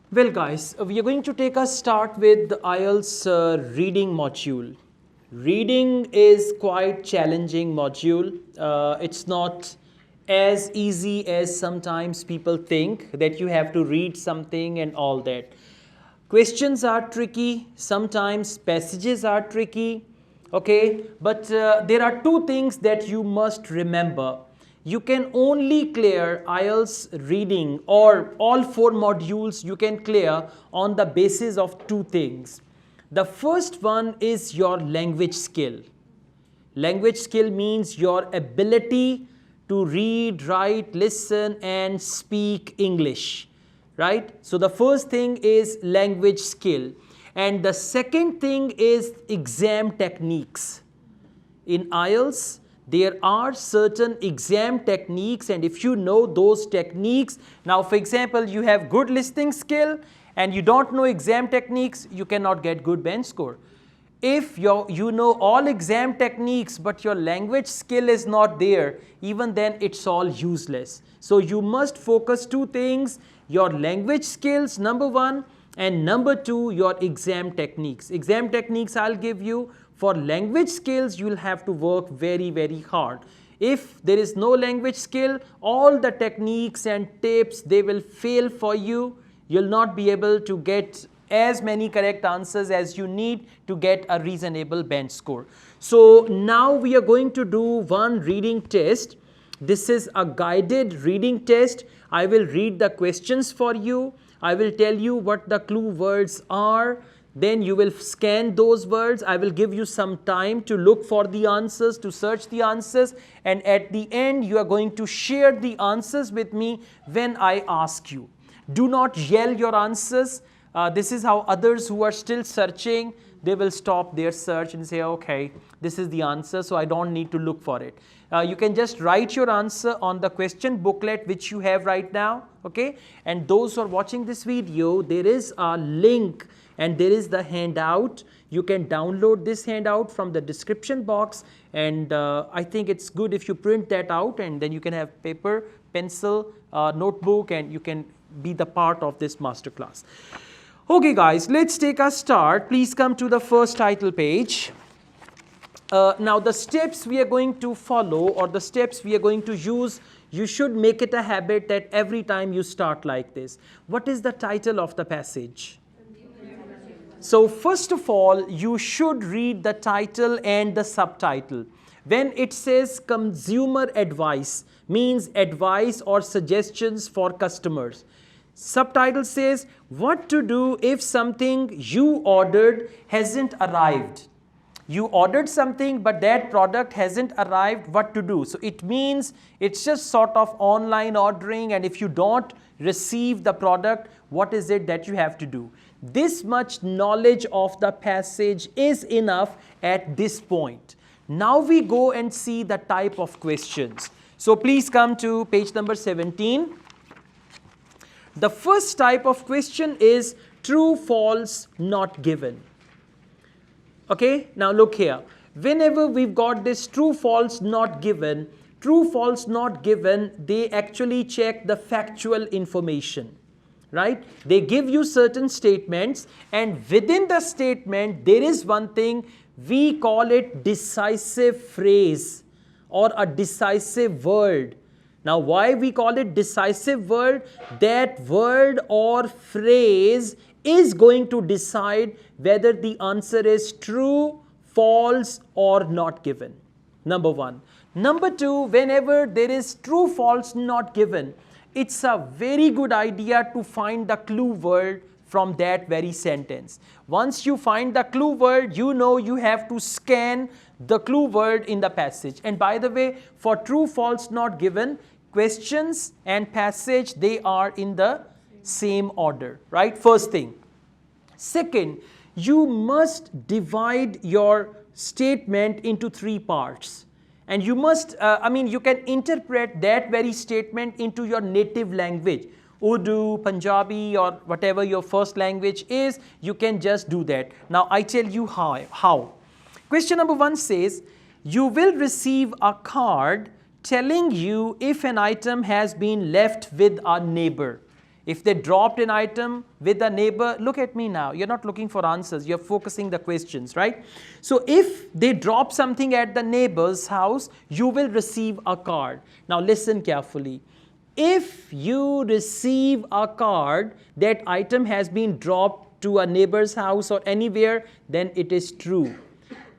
Well guys, we are going to take a start with the IELTS reading module. Reading is quite challenging module. It's not as easy as sometimes people think that you have to read something and all that. Questions are tricky, sometimes passages are tricky, okay, but there are two things that you must remember. You can only clear IELTS reading or all four modules you can clear on the basis of two things. The first one is your language skill. Language skill means your ability to read, write, listen and speak English, right? So the first thing is language skill. And the second thing is exam techniques. In IELTS, there are certain exam techniques, and if you know those techniques, now for example, you have good listening skill and you don't know exam techniques, you cannot get good bench score. If you know all exam techniques but your language skill is not there, even then it's all useless. So you must focus two things, your language skills, number one, and number two, your exam techniques. Exam techniques I'll give you. For language skills, you'll have to work very, very hard. If there is no language skill, all the techniques and tips, they will fail for you. You'll not be able to get as many correct answers as you need to get a reasonable bench score. So now we are going to do one reading test. This is a guided reading test. I will read the questions for you. I will tell you what the clue words are. Then you will scan those words. I will give you some time to look for the answers, to search the answers. And at the end, you are going to share the answers with me when I ask you. Do not yell your answers. This is how others who are still searching, they will stop their search and say, okay, this is the answer, so I don't need to look for it. You can just write your answer on the question booklet which you have right now, okay? And those who are watching this video, there is a link and there is the handout. You can download this handout from the description box, and I think it's good if you print that out, and then you can have paper, pencil, notebook, and you can be the part of this masterclass. Okay guys, let's take a start. Please come to the first title page. Now the steps we are going to follow, or the steps we are going to use, you should make it a habit that every time you start like this. What is the title of the passage? So first of all, you should read the title and the subtitle. When it says consumer advice, means advice or suggestions for customers. Subtitle says what to do if something you ordered hasn't arrived. You ordered something but that product hasn't arrived, what to do? So it means it's just sort of online ordering, and if you don't receive the product, what is it that you have to do? This much knowledge of the passage is enough at this point. Now we go and see the type of questions. So please come to page number 17. The first type of question is true, false, not given. Okay, now look here. Whenever we've got this true, false, not given, true, false, not given, they actually check the factual information, right? They give you certain statements, and within the statement, there is one thing, we call it decisive phrase or a decisive word. Now, why we call it decisive word? That word or phrase is going to decide whether the answer is true, false, or not given. Number one. Number two, whenever there is true, false, not given, it's a very good idea to find the clue word from that very sentence. Once you find the clue word, you know you have to scan the clue word in the passage. And by the way, for true, false, not given, questions and passage, they are in the same order, right? First thing. Second, you must divide your statement into three parts. And you must, you can interpret that very statement into your native language. Urdu, Punjabi, or whatever your first language is, you can just do that. Now, I tell you how. Question number one says, you will receive a card telling you if an item has been left with a neighbor. If they dropped an item with a neighbor, look at me now, you're not looking for answers, you're focusing the questions, right? So if they drop something at the neighbor's house, you will receive a card. Now listen carefully. If you receive a card, that item has been dropped to a neighbor's house or anywhere, then it is true.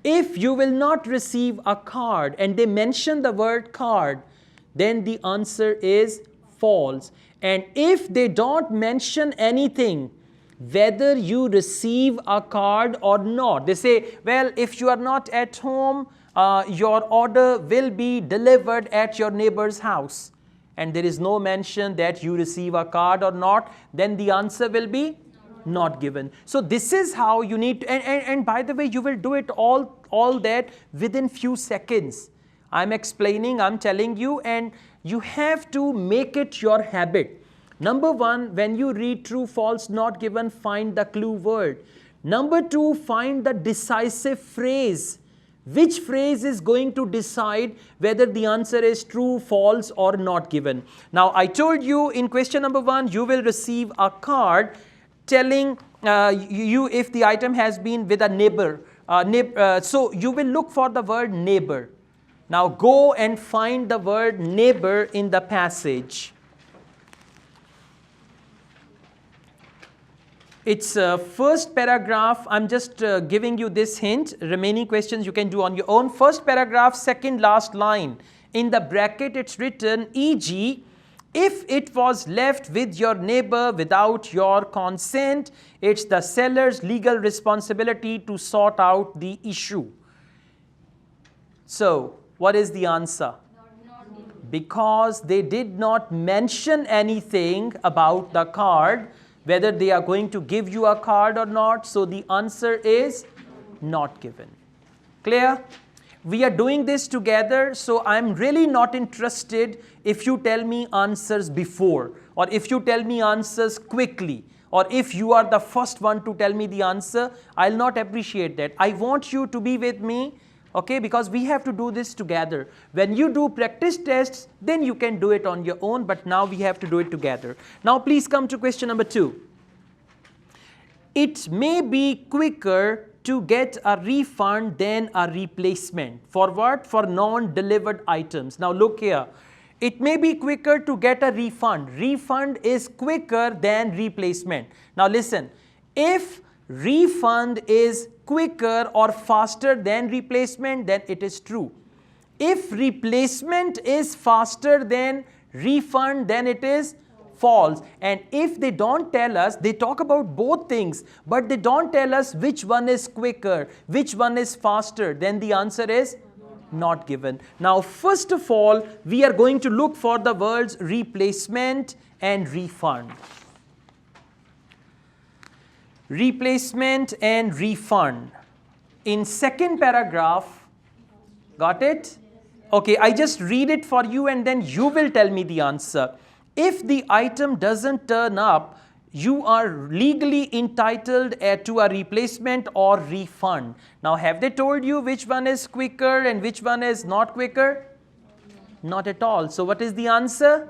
If you will not receive a card and they mention the word card, then the answer is false. And if they don't mention anything, whether you receive a card or not, they say, well, if you are not at home, your order will be delivered at your neighbor's house, and there is no mention that you receive a card or not, then the answer will be not given. So this is how you need to, and by the way, you will do it all that within few seconds. I'm explaining, I'm telling you, and you have to make it your habit. Number one, when you read true, false, not given, find the clue word. Number two, find the decisive phrase. Which phrase is going to decide whether the answer is true, false, or not given? Now, I told you in question number one, you will receive a card telling you if the item has been with a neighbor. So you will look for the word neighbor. Now go and find the word neighbor in the passage. It's first paragraph. I'm just giving you this hint. Remaining questions you can do on your own. First paragraph, second last line. In the bracket it's written, e.g., if it was left with your neighbor without your consent, it's the seller's legal responsibility to sort out the issue. So, what is the answer? Because they did not mention anything about the card, whether they are going to give you a card or not, so the answer is not given. Clear? We are doing this together, so I'm really not interested if you tell me answers before, or if you tell me answers quickly, or if you are the first one to tell me the answer. I'll not appreciate that. I want you to be with me, okay, because we have to do this together. When you do practice tests, then you can do it on your own, but now we have to do it together. Now please come to question number 2. It may be quicker to get a refund than a replacement. For what? For non-delivered items. Now look here. It may be quicker to get a refund. Refund is quicker than replacement. Now listen. If refund is quicker or faster than replacement, then it is true. If replacement is faster than refund, then it is false. And if they don't tell us, they talk about both things, but they don't tell us which one is quicker, which one is faster, then the answer is not given. Now, first of all, we are going to look for the words replacement and refund. Replacement and refund. In second paragraph, got it? Okay, I just read it for you and then you will tell me the answer. If the item doesn't turn up, you are legally entitled to a replacement or refund. Now, have they told you which one is quicker and which one is not quicker? Not at all. So, what is the answer?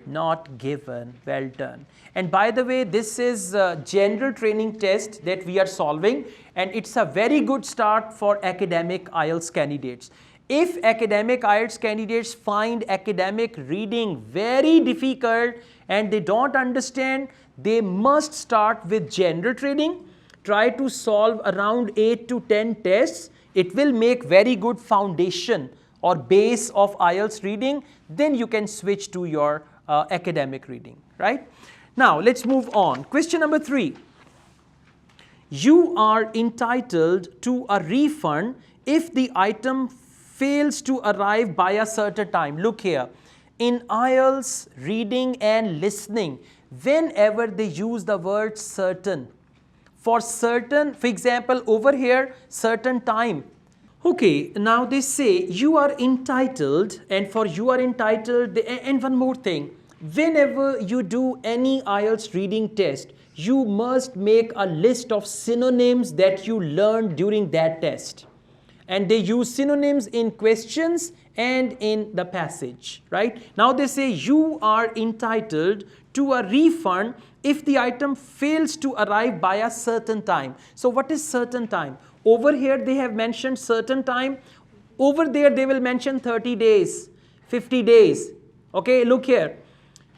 Not given. Well done. And by the way, this is a general training test that we are solving, and it's a very good start for academic IELTS candidates. If academic IELTS candidates find academic reading very difficult and they don't understand, they must start with general training. Try to solve around 8 to 10 tests. It will make very good foundation or base of IELTS reading. Then you can switch to your academic reading, right? Now, let's move on. Question number 3. You are entitled to a refund if the item fails to arrive by a certain time. Look here. In IELTS reading and listening, whenever they use the word certain, for certain, for example, over here, certain time. Okay, now they say you are entitled, and for you are entitled, and one more thing. Whenever you do any IELTS reading test, you must make a list of synonyms that you learned during that test. And they use synonyms in questions and in the passage, right? Now they say you are entitled to a refund if the item fails to arrive by a certain time. So what is certain time? Over here they have mentioned certain time. Over there they will mention 30 days, 50 days. Okay, look here.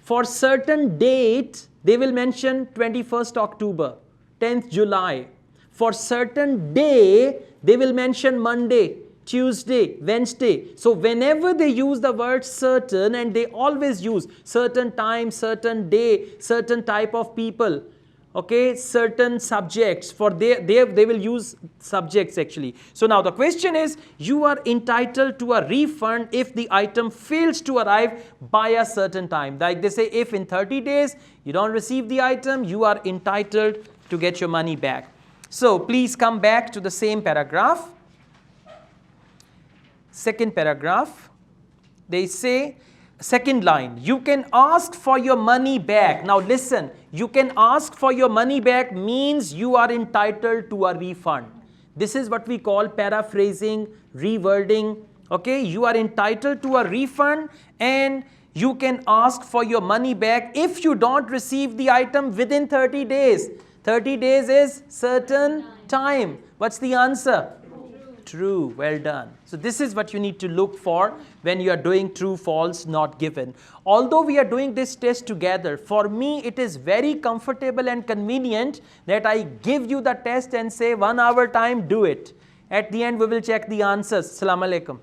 For certain date, they will mention 21st October, 10th July. For certain day, they will mention Monday, Tuesday, Wednesday. So whenever they use the word certain, and they always use certain time, certain day, certain type of people, okay, certain subjects, for they will use subjects actually. So now the question is, you are entitled to a refund if the item fails to arrive by a certain time. Like they say, if in 30 days you don't receive the item, you are entitled to get your money back. So please come back to the same paragraph. Second paragraph, they say, second line, you can ask for your money back. Now listen, you can ask for your money back means you are entitled to a refund. This is what we call paraphrasing, rewording. Okay, you are entitled to a refund and you can ask for your money back if you don't receive the item within 30 days. 30 days is certain time. What's the answer? True. Well done. So this is what you need to look for when you are doing true, false, not given. Although we are doing this test together, for me it is very comfortable and convenient that I give you the test and say 1 hour time, do it. At the end we will check the answers. Assalamu alaikum.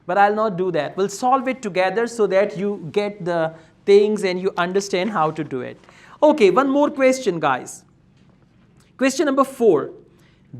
But I'll not do that. We'll solve it together so that you get the things and you understand how to do it. Okay, one more question, guys. Question number 4.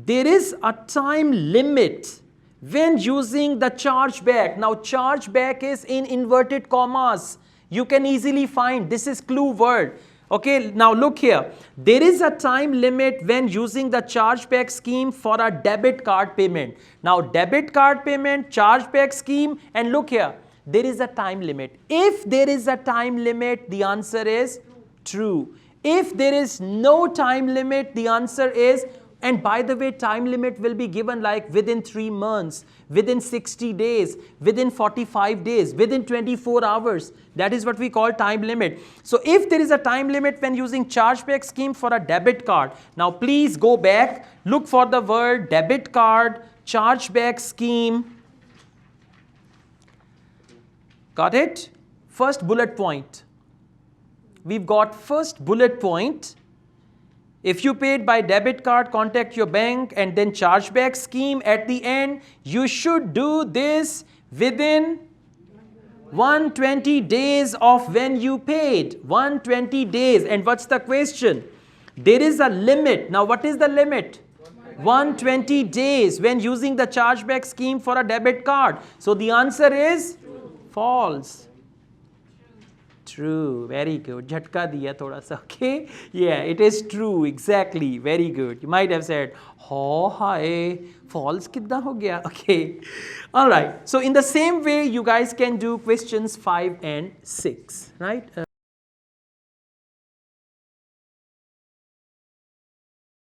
There is a time limit when using the chargeback. Now chargeback is in inverted commas. You can easily find, this is clue word. Okay, now look here. There is a time limit when using the chargeback scheme for a debit card payment. Now debit card payment, chargeback scheme, and look here. There is a time limit. If there is a time limit, the answer is true. If there is no time limit, the answer is, and by the way, time limit will be given like within 3 months, within 60 days, within 45 days, within 24 hours. That is what we call time limit. So if there is a time limit when using chargeback scheme for a debit card, now please go back, look for the word debit card, chargeback scheme. Got it? First bullet point. We've got first bullet point. If you paid by debit card, contact your bank, and then chargeback scheme at the end. You should do this within 120 days of when you paid. 120 days. And what's the question? There is a limit. Now what is the limit? 120 days when using the chargeback scheme for a debit card. So the answer is false. True. Very good. Jhatka diya thoda sa. Okay. Yeah, it is true. Exactly. Very good. You might have said, "Oh, hi, false kidda ho gaya?" Okay. All right. So in the same way, you guys can do questions 5 and 6. Right.